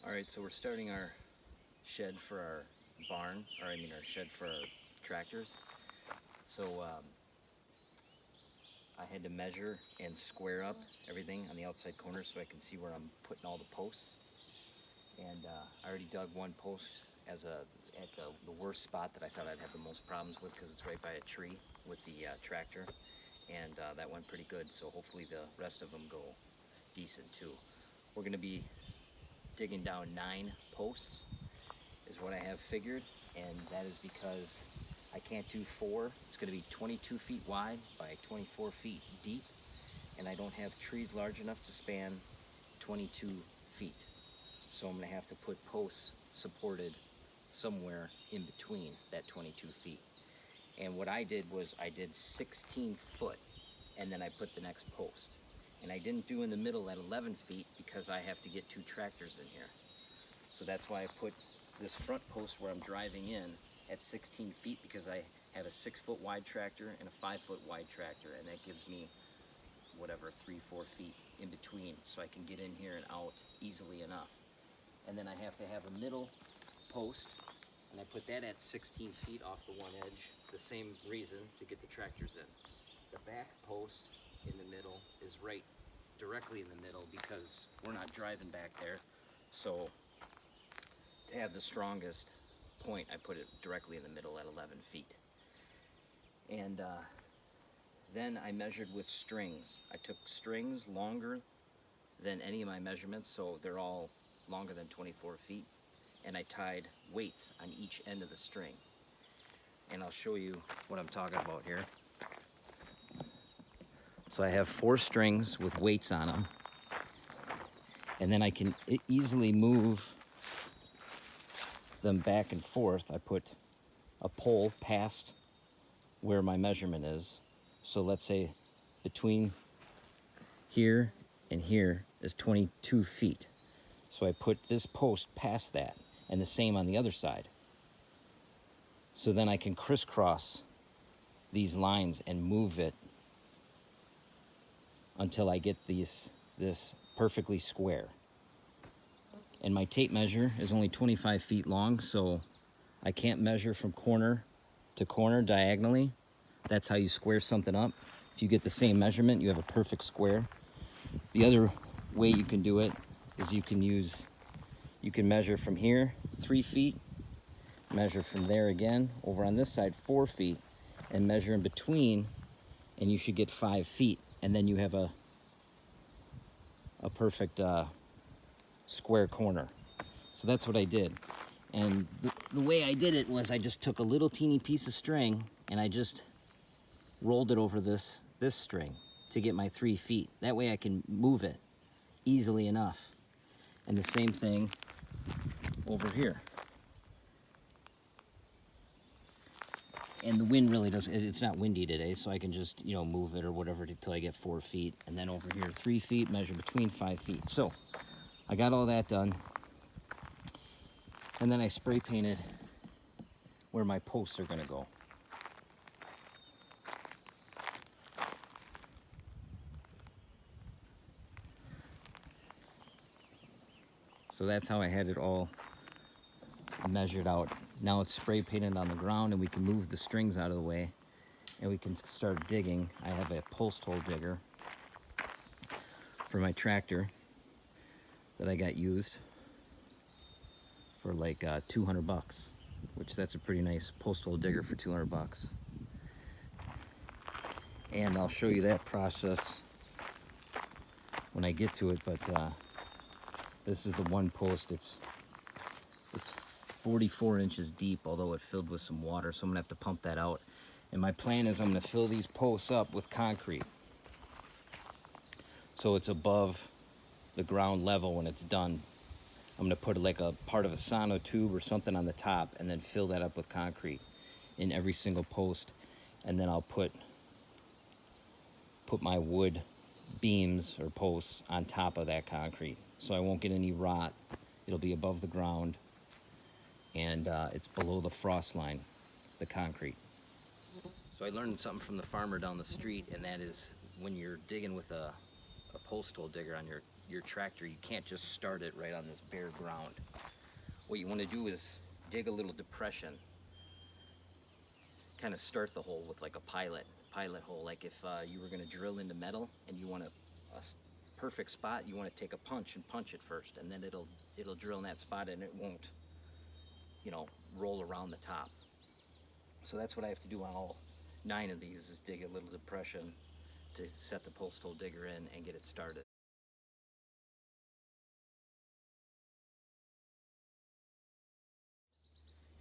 Alright, so we're starting our shed for our barn, or I mean our shed for our tractors. So I had to measure and square up everything on the outside corner so I can see where I'm putting all the posts. And I already dug one post at the worst spot that I thought I'd have the most problems with, because it's right by a tree with the tractor, and that went pretty good, so hopefully the rest of them go decent too. We're going to be digging down 9 posts is what I have figured, and that is because I can't do 4. It's going to be 22 feet wide by 24 feet deep, and I don't have trees large enough to span 22 feet. So I'm going to have to put posts supported somewhere in between that 22 feet. And what I did was I did 16 foot, and then I put the next post. And I didn't do in the middle at 11 feet because I have to get 2 tractors in here. So that's why I put this front post where I'm driving in at 16 feet, because I have a 6 foot wide tractor and a 5 foot wide tractor, and that gives me whatever 3-4 feet in between, so I can get in here and out easily enough. And then I have to have a middle post, and I put that at 16 feet off the one edge, the same reason, to get the tractors in. The back post in the middle is right directly in the middle because we're not driving back there. So to have the strongest point, I put it directly in the middle at 11 feet. And then I measured with strings. I took strings longer than any of my measurements, so they're all longer than 24 feet. And I tied weights on each end of the string. And I'll show you what I'm talking about here. So I have 4 strings with weights on them, and then I can easily move them back and forth. I put a pole past where my measurement is. So let's say between here and here is 22 feet. So I put this post past that, and the same on the other side. So then I can crisscross these lines and move it until I get this perfectly square. And my tape measure is only 25 feet long, so I can't measure from corner to corner diagonally. That's how you square something up. If you get the same measurement, you have a perfect square. The other way you can do it is you can measure from here 3 feet, measure from there again, over on this side 4 feet, and measure in between, and you should get 5 feet. And then you have a perfect square corner. So that's what I did. And the way I did it was I just took a little teeny piece of string and I just rolled it over this string to get my 3 feet. That way I can move it easily enough. And the same thing over here. And the wind really doesn't, it's not windy today, so I can just, move it or whatever until I get 4 feet. And then over here, 3 feet, measure between 5 feet. So I got all that done. And then I spray painted where my posts are gonna go. So that's how I had it all measured out. Now it's spray painted on the ground, and we can move the strings out of the way and we can start digging. I have a post hole digger for my tractor that I got used for like 200 bucks, which that's a pretty nice post hole digger for 200 bucks. And I'll show you that process when I get to it, but this is the one post. It's 44 inches deep, although it filled with some water, so I'm gonna have to pump that out. And my plan is I'm gonna fill these posts up with concrete, so it's above the ground level when it's done. I'm gonna put like a part of a sonotube or something on the top, and then fill that up with concrete in every single post. And then I'll put my wood beams or posts on top of that concrete, so I won't get any rot. It'll be above the ground, and it's below the frost line, the concrete. So I learned something from the farmer down the street, and that is when you're digging with a post hole digger on your your tractor, you can't just start it right on this bare ground. What you want to do is dig a little depression, kind of start the hole with like a pilot hole. Like if you were going to drill into metal and you want a perfect spot, you want to take a punch and punch it first, and then it'll drill in that spot and it won't, you know, roll around the top. So that's what I have to do on all 9 of these, is dig a little depression to set the post hole digger in and get it started.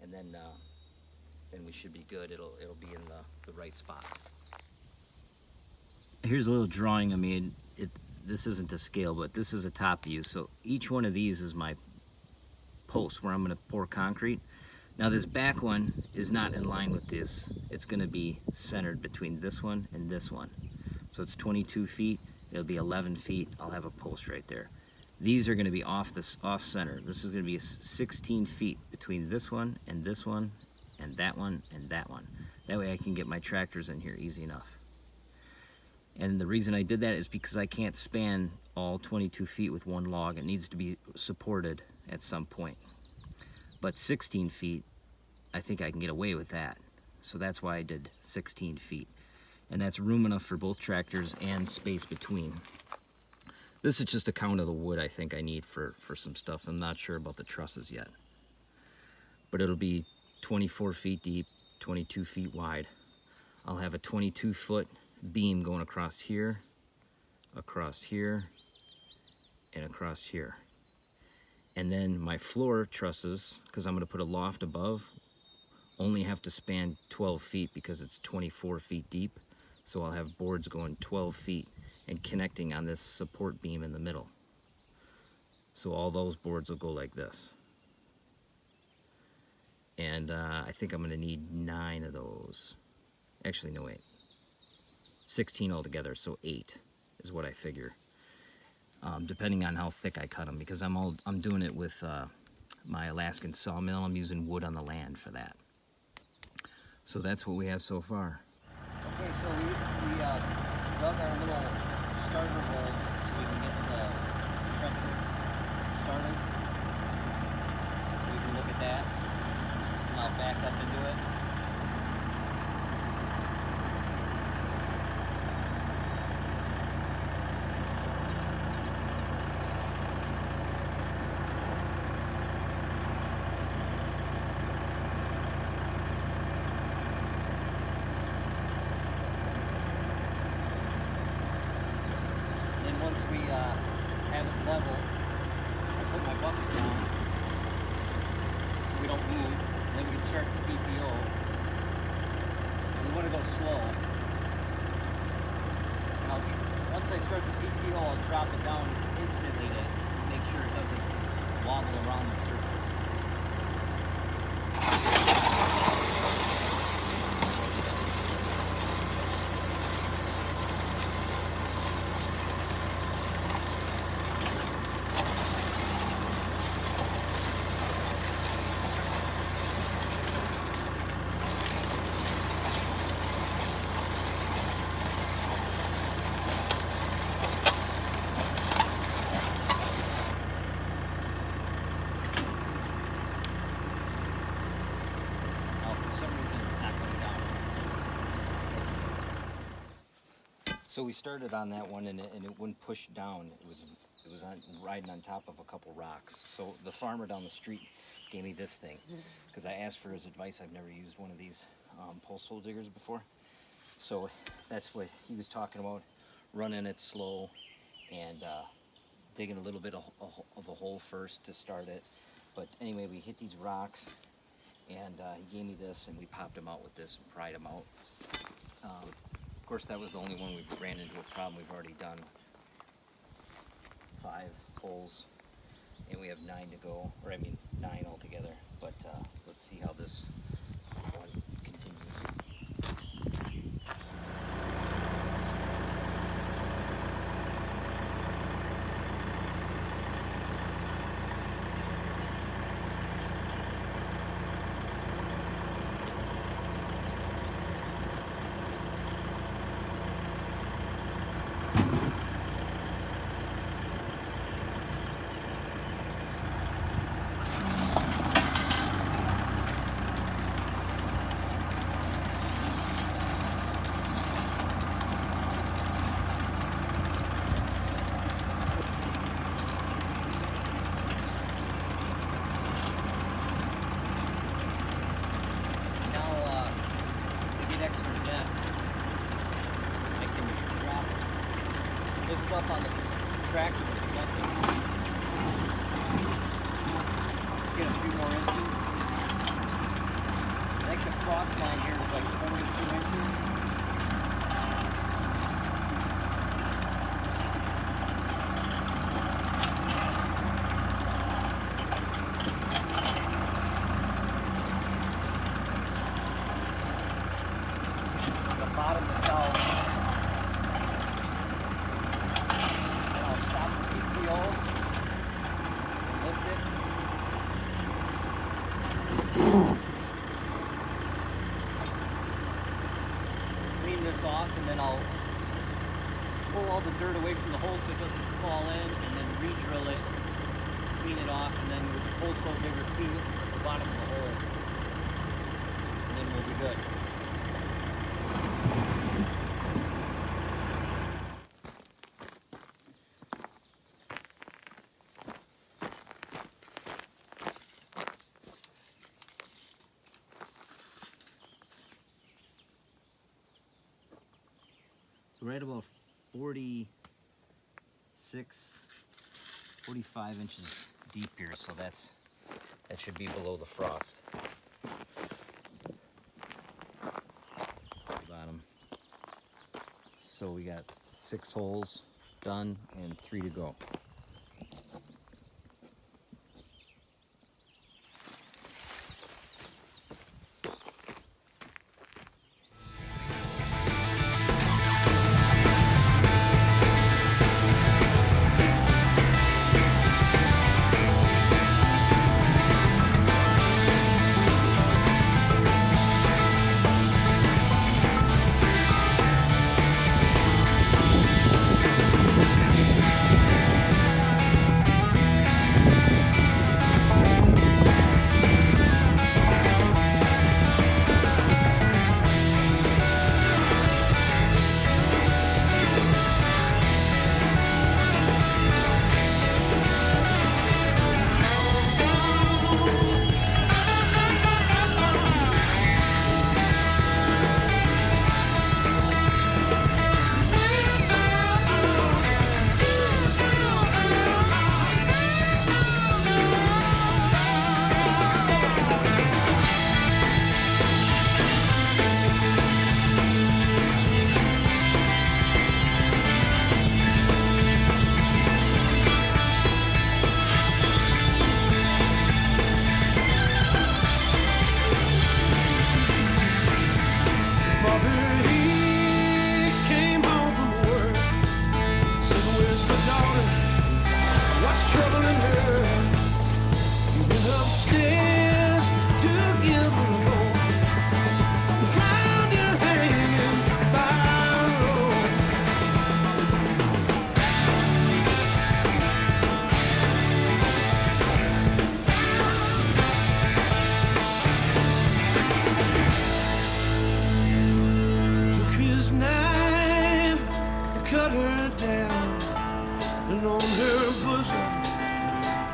And then we should be good. It'll be in the right spot. Here's a little drawing. I mean, this isn't to scale, but this is a top view. So each one of these is my post where I'm going to pour concrete. Now this back one is not in line with this. It's going to be centered between this one and this one. So it's 22 feet. It'll be 11 feet. I'll have a post right there. These are going to be off center. This is going to be 16 feet between this one and that one and that one. That way I can get my tractors in here easy enough. And the reason I did that is because I can't span all 22 feet with one log. It needs to be supported at some point. But 16 feet, I think I can get away with that. So that's why I did 16 feet. And that's room enough for both tractors and space between. This is just a count of the wood I think I need for some stuff. I'm not sure about the trusses yet. But it'll be 24 feet deep, 22 feet wide. I'll have a 22-foot beam going across here, and across here. And then my floor trusses, because I'm going to put a loft above, only have to span 12 feet because it's 24 feet deep. So I'll have boards going 12 feet and connecting on this support beam in the middle. So all those boards will go like this. And I think I'm going to need 9 of those. Actually, no, 8. 16 altogether, so 8 is what I figure. Depending on how thick I cut them, because I'm doing it with my Alaskan sawmill. I'm using wood on the land for that. So that's what we have so far. Okay, so we dug our little starter holes so we can get the trencher started. So we can look at that, and I'll back up into it. Once we have it level, I put my bucket down so we don't move, and then we can start the PTO. And we want to go slow. And once I start the PTO, I'll drop it down instantly to make sure it doesn't wobble around the surface. So we started on that one, and it wouldn't push down. It was riding on top of a couple rocks. So the farmer down the street gave me this thing because I asked for his advice. I've never used one of these post hole diggers before. So that's what he was talking about, running it slow and digging a little bit of a hole first to start it. But anyway, we hit these rocks, and he gave me this, and we popped them out with this and pried them out. Of course, that was the only one we've ran into a problem. We've already done 5 holes, and we have 9 to go, or I mean 9 altogether. But let's see how this one continues. a few more inches. I think the frost line here is like 42 inches. The bottom is out. And I'll stop the PTO and lift it. Clean this off, and then I'll pull all the dirt away from the hole so it doesn't fall in, and then re-drill it, clean it off, and then with the hole still bigger, clean the bottom of the hole, and then we'll be good. Right about 46, 45 inches deep here, so that should be below the frost. Bottom. So we got 6 holes done and 3 to go.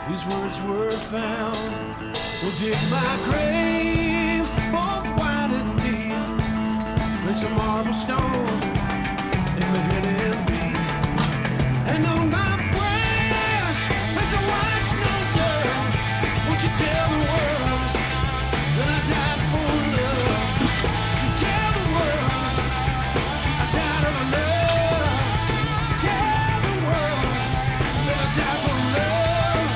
These words were found. Well, dig my grave, both wide and deep. Place a marble stone in my head and feet. And on my breast, place a white snow girl. Won't you tell the world that I died for love? Won't you tell the world I died of love? Tell the world that I died for love.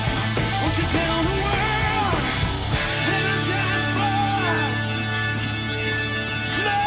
Won't you tell the world that I died for love?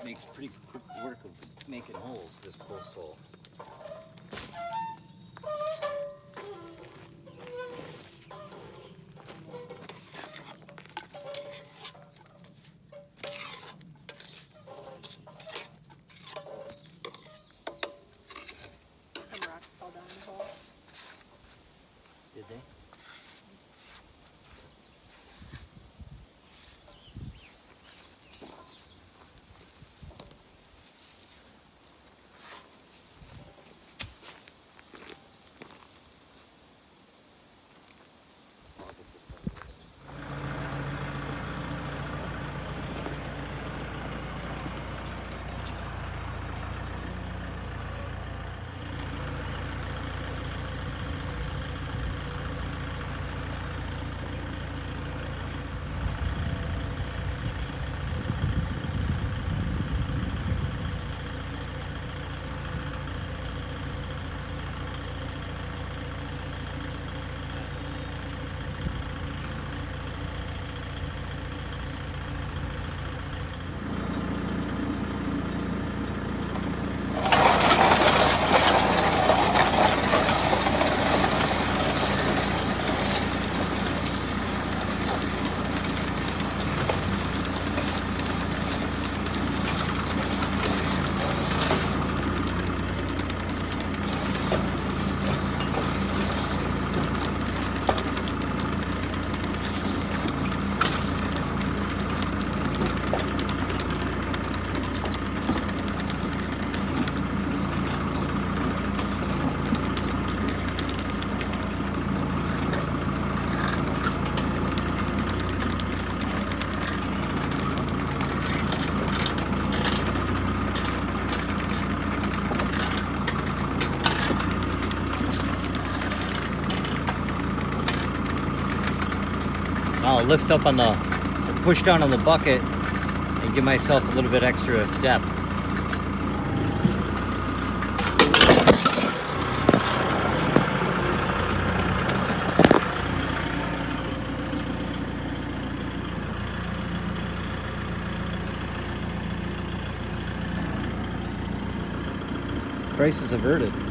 makes pretty quick work of making holes, this post hole. Some rocks fall down the hole. Did they? I'll get this out of the way. I'll lift up on the, push down on the bucket and give myself a little bit extra depth. Crisis averted.